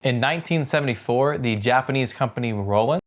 In 1974, the Japanese company Roland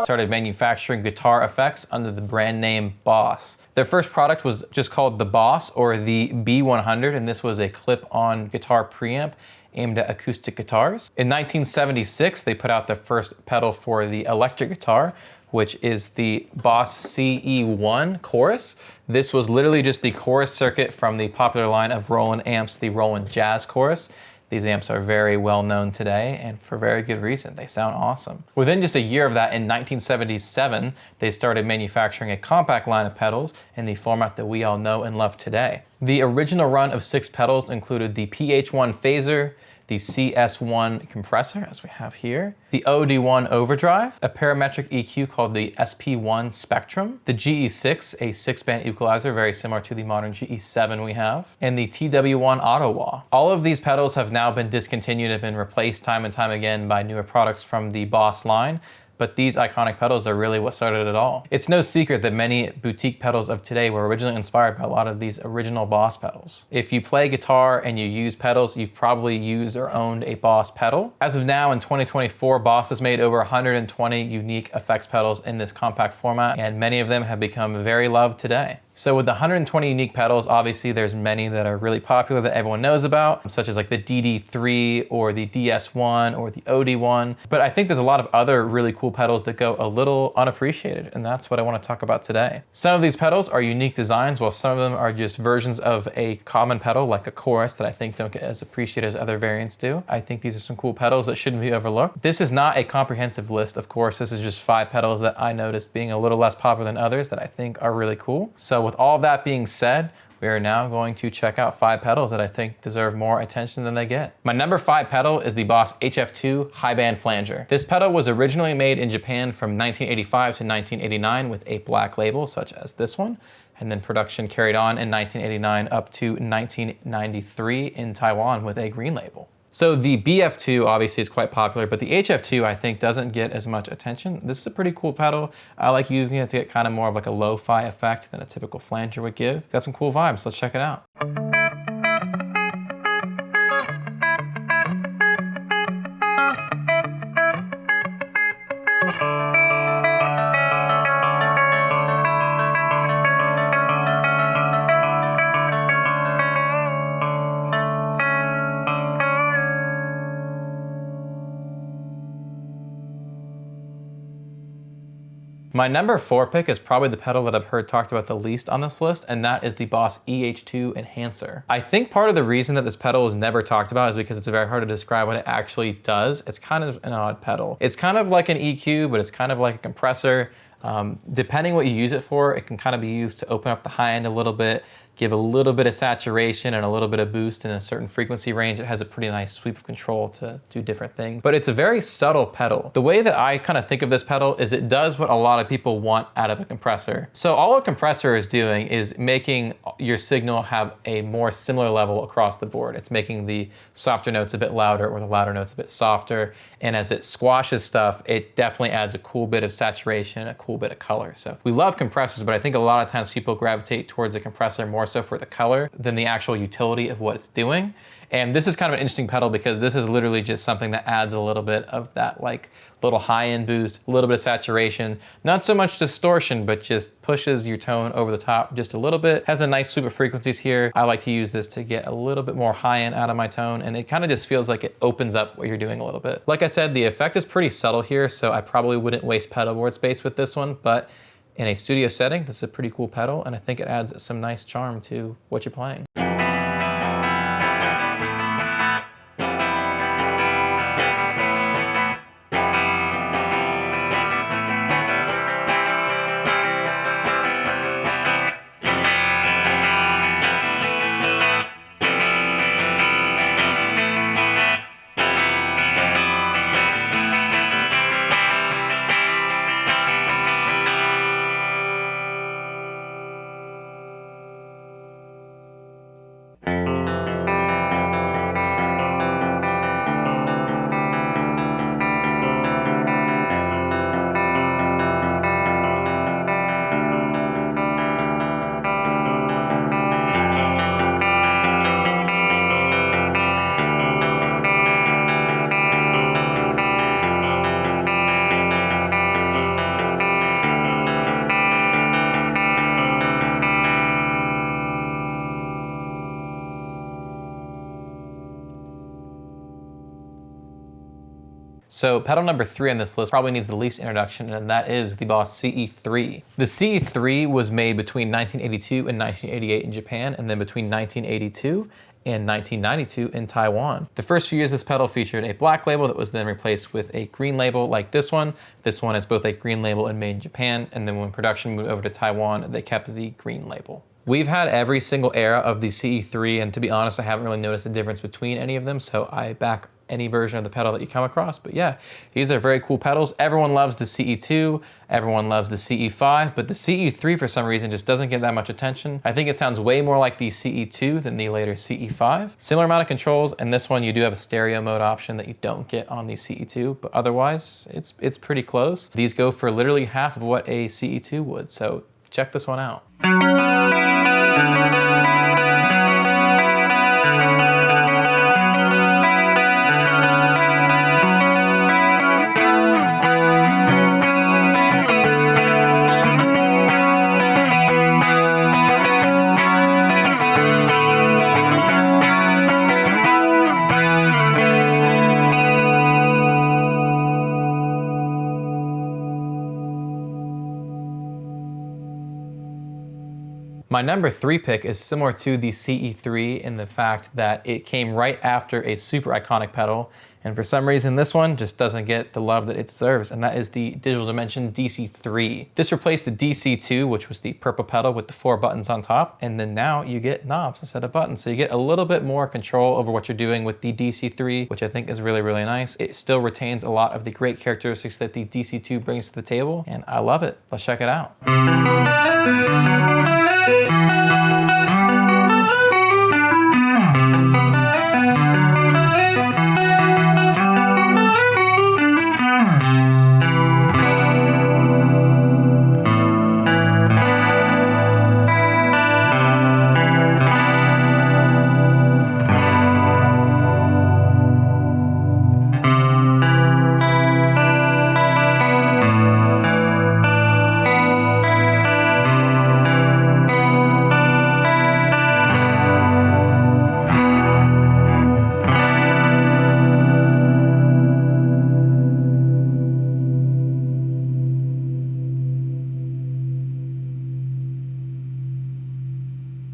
started manufacturing guitar effects under the brand name Boss. Their first product was just called the Boss, or the B100, and this was a clip-on guitar preamp aimed at acoustic guitars. In 1976, they put out their first pedal for the electric guitar, which is the Boss CE1 chorus. This was literally just the chorus circuit from the popular line of Roland amps, the Roland Jazz Chorus. These amps are very well known today, and for very good reason. They sound awesome. Within just a year of that, in 1977, they started manufacturing a compact line of pedals in the format that we all know and love today. The original run of 6 pedals included the PH1 phaser, the CS1 compressor, as we have here, the OD1 overdrive, a parametric EQ called the SP1 Spectrum, the GE6, a 6-band equalizer very similar to the modern GE7 we have, and the TW1 auto wah. All of these pedals have now been discontinued and been replaced time and time again by newer products from the Boss line, but these iconic pedals are really what started it all. It's no secret that many boutique pedals of today were originally inspired by a lot of these original Boss pedals. If you play guitar and you use pedals, you've probably used or owned a Boss pedal. As of now, in 2024, Boss has made over 120 unique effects pedals in this compact format, and many of them have become very loved today. So with the 120 unique pedals, obviously there's many that are really popular that everyone knows about, such as like the DD3 or the DS1 or the OD1. But I think there's a lot of other really cool pedals that go a little unappreciated, and that's what I want to talk about today. Some of these pedals are unique designs, while some of them are just versions of a common pedal like a chorus that I think don't get as appreciated as other variants do. I think these are some cool pedals that shouldn't be overlooked. This is not a comprehensive list, of course. This is just 5 pedals that I noticed being a little less popular than others that I think are really cool. So with all that being said, we are now going to check out 5 pedals that I think deserve more attention than they get. My number 5 pedal is the Boss HF2 High Band Flanger. This pedal was originally made in Japan from 1985 to 1989 with a black label such as this one, and then production carried on in 1989 up to 1993 in Taiwan with a green label. So the BF2 obviously is quite popular, but the HF2 I think doesn't get as much attention. This is a pretty cool pedal. I like using it to get kind of more of like a lo-fi effect than a typical flanger would give. Got some cool vibes, let's check it out. My number 4 pick is probably the pedal that I've heard talked about the least on this list, and that is the Boss EH2 Enhancer. I think part of the reason that this pedal is never talked about is because it's very hard to describe what it actually does. It's kind of an odd pedal. It's kind of like an EQ, but it's kind of like a compressor. Depending what you use it for, it can kind of be used to open up the high end a little bit, give a little bit of saturation and a little bit of boost in a certain frequency range. It has a pretty nice sweep of control to do different things, but it's a very subtle pedal. The way that I kind of think of this pedal is it does what a lot of people want out of a compressor. So all a compressor is doing is making your signal have a more similar level across the board. It's making the softer notes a bit louder or the louder notes a bit softer. And as it squashes stuff, it definitely adds a cool bit of saturation and a cool bit of color. So we love compressors, but I think a lot of times people gravitate towards a compressor more so for the color than the actual utility of what it's doing. And this is kind of an interesting pedal because this is literally just something that adds a little bit of that like little high-end boost, a little bit of saturation, not so much distortion, but just pushes your tone over the top just a little bit. Has a nice sweep of frequencies here. I like to use this to get a little bit more high-end out of my tone, and it kind of just feels like it opens up what you're doing a little bit. Like I said, the effect is pretty subtle here, so I probably wouldn't waste pedal board space with this one, but in a studio setting, this is a pretty cool pedal, and I think it adds some nice charm to what you're playing. So pedal number 3 on this list probably needs the least introduction, and that is the Boss CE3. The CE3 was made between 1982 and 1988 in Japan, and then between 1982 and 1992 in Taiwan. The first few years this pedal featured a black label that was then replaced with a green label like this one. This one is both a green label and made in Japan, and then when production moved over to Taiwan, they kept the green label. We've had every single era of the CE3, and to be honest, I haven't really noticed a difference between any of them, so I back any version of the pedal that you come across. But yeah, these are very cool pedals. Everyone loves the CE2, everyone loves the CE5, but the CE3 for some reason just doesn't get that much attention. I think it sounds way more like the CE2 than the later CE5. Similar amount of controls, and this one you do have a stereo mode option that you don't get on the CE2, but otherwise it's pretty close. These go for literally half of what a CE2 would, so check this one out. My number 3 pick is similar to the CE3 in the fact that it came right after a super iconic pedal, and for some reason this one just doesn't get the love that it deserves, and that is the Digital Dimension DC3. This replaced the DC2, which was the purple pedal with the 4 buttons on top, and then now you get knobs instead of buttons, so you get a little bit more control over what you're doing with the DC3, which I think is really, really nice. It still retains a lot of the great characteristics that the DC2 brings to the table, and I love it. Let's check it out.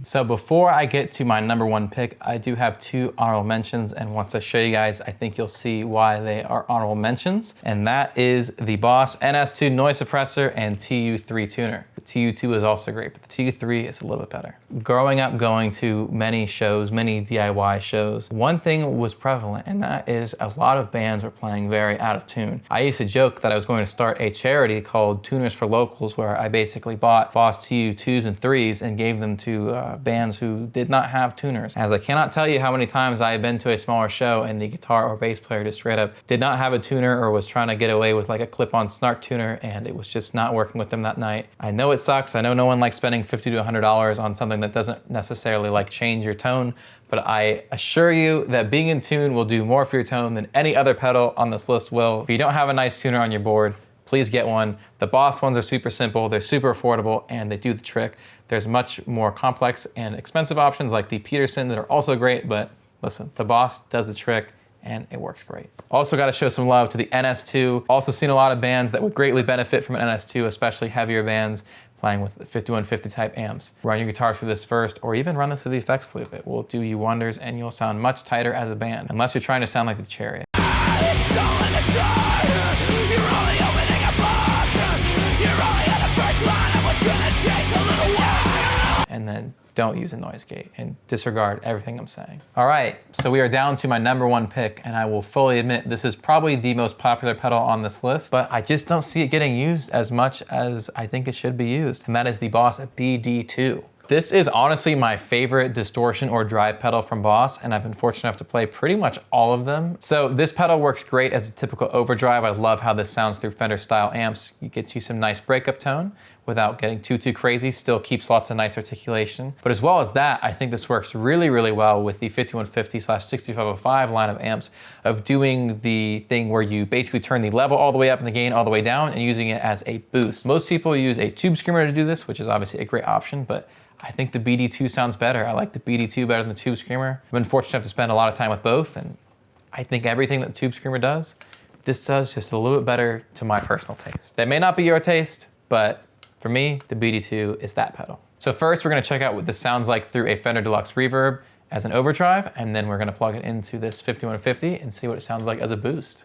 So before I get to my number 1 pick, I do have 2 honorable mentions, and once I show you guys, I think you'll see why they are honorable mentions. And that is the Boss NS2 noise suppressor and TU3 tuner. The TU2 is also great, but the TU3 is a little bit better. Growing up going to many shows, many DIY shows, one thing was prevalent, and that is a lot of bands were playing very out of tune. I used to joke that I was going to start a charity called Tuners for Locals, where I basically bought Boss TU2s and 3s and gave them to bands who did not have tuners. As I cannot tell you how many times I have been to a smaller show and the guitar or bass player just straight up did not have a tuner or was trying to get away with like a clip-on snark tuner, and it was just not working with them that night. I know it sucks. I know no one likes spending $50 to $100 on something that doesn't necessarily like change your tone, but I assure you that being in tune will do more for your tone than any other pedal on this list will. If you don't have a nice tuner on your board, please get one. The Boss ones are super simple, they're super affordable, and they do the trick. There's much more complex and expensive options like the Peterson that are also great, but listen, the Boss does the trick and it works great. Also got to show some love to the NS2. Also seen a lot of bands that would greatly benefit from an NS2, especially heavier bands playing with 5150 type amps. Run your guitar through this first, or even run this through the effects loop. It will do you wonders and you'll sound much tighter as a band, unless you're trying to sound like the Chariot. And then don't use a noise gate and disregard everything I'm saying. All right, so we are down to my number 1 pick, and I will fully admit this is probably the most popular pedal on this list, but I just don't see it getting used as much as I think it should be used, and that is the Boss BD2. This is honestly my favorite distortion or drive pedal from Boss, and I've been fortunate enough to play pretty much all of them. So this pedal works great as a typical overdrive. I love how this sounds through Fender style amps. It gets you some nice breakup tone without getting too crazy, still keeps lots of nice articulation. But as well as that, I think this works really, really well with the 5150/6505 line of amps, of doing the thing where you basically turn the level all the way up and the gain all the way down and using it as a boost. Most people use a tube screamer to do this, which is obviously a great option, but I think the BD2 sounds better. I like the BD2 better than the Tube Screamer. I've been fortunate enough to spend a lot of time with both, and I think everything that the Tube Screamer does, this does just a little bit better to my personal taste. That may not be your taste, but for me, the BD2 is that pedal. So first we're gonna check out what this sounds like through a Fender Deluxe Reverb as an overdrive, and then we're gonna plug it into this 5150 and see what it sounds like as a boost.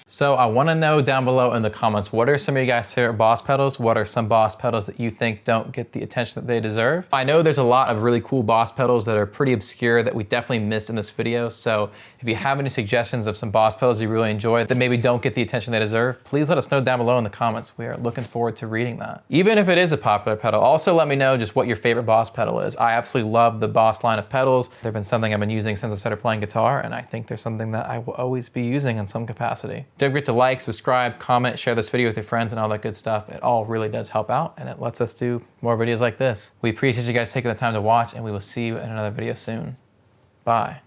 So I wanna know down below in the comments, what are some of you guys' favorite Boss pedals? What are some Boss pedals that you think don't get the attention that they deserve? I know there's a lot of really cool Boss pedals that are pretty obscure that we definitely missed in this video. So if you have any suggestions of some Boss pedals you really enjoy that maybe don't get the attention they deserve, please let us know down below in the comments. We are looking forward to reading that. Even if it is a popular pedal, also let me know just what your favorite Boss pedal is. I absolutely love the Boss line of pedals. They've been something I've been using since I started playing guitar, and I think they're something that I will always be using in some capacity. Don't forget to like, subscribe, comment, share this video with your friends and all that good stuff. It all really does help out, and it lets us do more videos like this. We appreciate you guys taking the time to watch, and we will see you in another video soon. Bye.